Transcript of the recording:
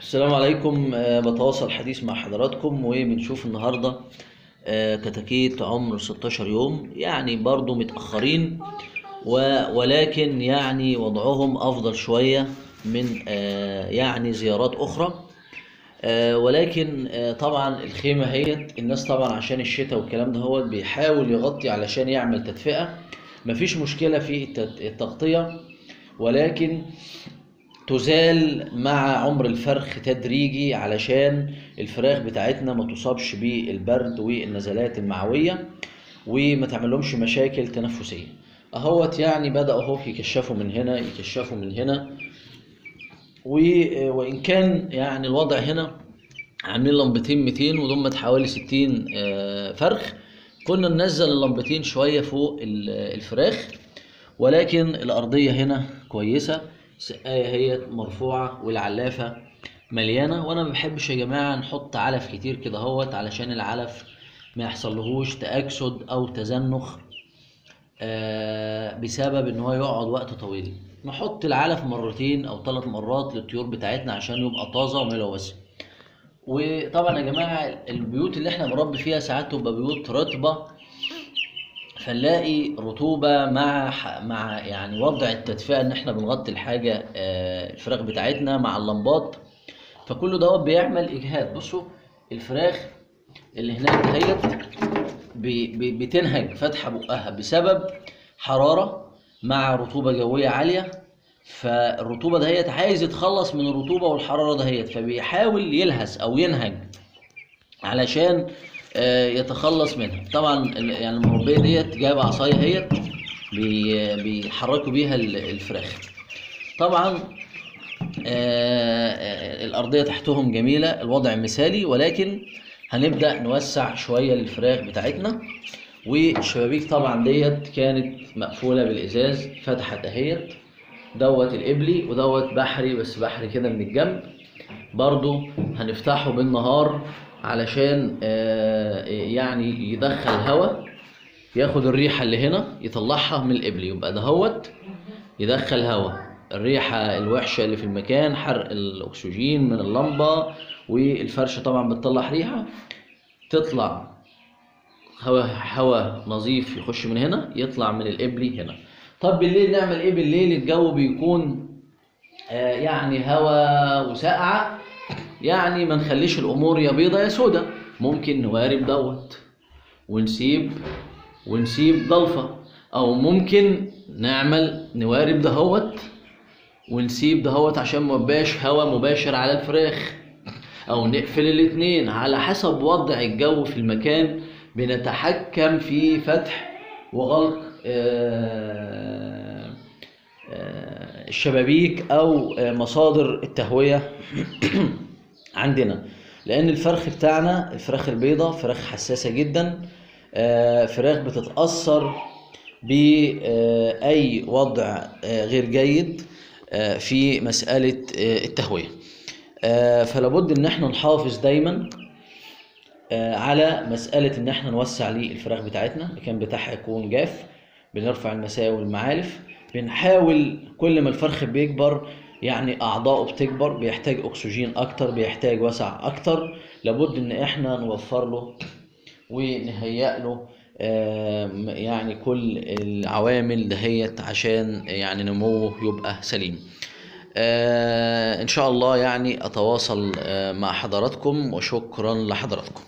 السلام عليكم. بتواصل الحديث مع حضراتكم وبنشوف النهاردة كتاكيت عمر 16 يوم، يعني برضو متأخرين ولكن يعني وضعهم أفضل شوية من يعني زيارات أخرى. ولكن طبعا الخيمة هيت الناس طبعا عشان الشتاء والكلام ده هو بيحاول يغطي علشان يعمل تدفئة. مفيش مشكلة في التغطية، ولكن تزال مع عمر الفرخ تدريجي علشان الفراخ بتاعتنا ما تصابش بالبرد والنزلات المعوية وما تعملهمش مشاكل تنفسية. اهوت يعني بدأوا اهو يكشفوا من هنا يكشفوا من هنا، وان كان يعني الوضع هنا عاملين لمبتين 200 وضمت حوالي 60 فرخ. كنا ننزل اللمبتين شوية فوق الفراخ، ولكن الأرضية هنا كويسة، السقاية هي مرفوعة والعلافة مليانة. وانا ما بحبش يا جماعة نحط علف كتير كده اهوت علشان العلف ما يحصلهوش تأكسد او تزنخ بسبب ان هو يقعد وقت طويل. نحط العلف مرتين او 3 مرات للطيور بتاعتنا عشان يبقى طازة وملوث. وطبعا يا جماعة البيوت اللي احنا بنربي فيها ساعات تبقى بيوت رطبة، فنلاقي رطوبة مع يعني وضع التدفئة ان احنا بنغطي الحاجة الفراخ بتاعتنا مع اللمبات، فكل دوت بيعمل اجهاد. بصوا الفراخ اللي هناك دهيت بتنهج فتحة بقها بسبب حرارة مع رطوبة جوية عالية، فالرطوبة دهيت عايز يتخلص من الرطوبة والحرارة دهيت، فبيحاول يلهس او ينهج علشان يتخلص منها. طبعا يعني المربيه ديت جايبه عصايه اهيت بيحركوا بيها الفراخ. طبعا الارضيه تحتهم جميله، الوضع مثالي، ولكن هنبدا نوسع شويه للفراخ بتاعتنا. والشبابيك طبعا ديت كانت مقفوله بالازاز، فتحت اهيت. دوت القبلي ودوت بحري، بس بحري كده من الجنب، برضو هنفتحه بالنهار علشان يعني يدخل هواء، ياخد الريحة اللي هنا يطلعها من القبلي، يبقى دهوت يدخل هواء، الريحة الوحشة اللي في المكان، حرق الأكسجين من اللمبة والفرشة طبعا بتطلع ريحة، تطلع هواء نظيف يخش من هنا يطلع من القبلي هنا. طب بالليل نعمل ايه؟ بالليل الجو بيكون يعني هواء وسقعة، يعني ما نخليش الامور يا بيضة يا سودة. ممكن نوارب دوت ونسيب ضلفة، او ممكن نعمل نوارب دهوت ونسيب دهوت عشان ما يبقاش هواء مباشر على الفراخ، او نقفل الاتنين على حسب وضع الجو في المكان. بنتحكم في فتح وغلق الشبابيك او مصادر التهوية عندنا، لان الفرخ بتاعنا الفراخ البيضاء فراخ حساسة جدا، فراخ بتتأثر بأي وضع غير جيد في مسألة التهوية. فلابد ان احنا نحافظ دايما على مسألة ان احنا نوسع للفراخ بتاعتنا، المكان بتاعها يكون جاف، بنرفع المساء والمعالف، بنحاول كل ما الفرخ بيكبر يعني اعضائه بتكبر، بيحتاج اكسجين اكتر، بيحتاج وسع اكتر، لابد ان احنا نوفر له ونهيئ له يعني كل العوامل دهيت عشان يعني نموه يبقى سليم. ان شاء الله يعني اتواصل مع حضراتكم، وشكرا لحضراتكم.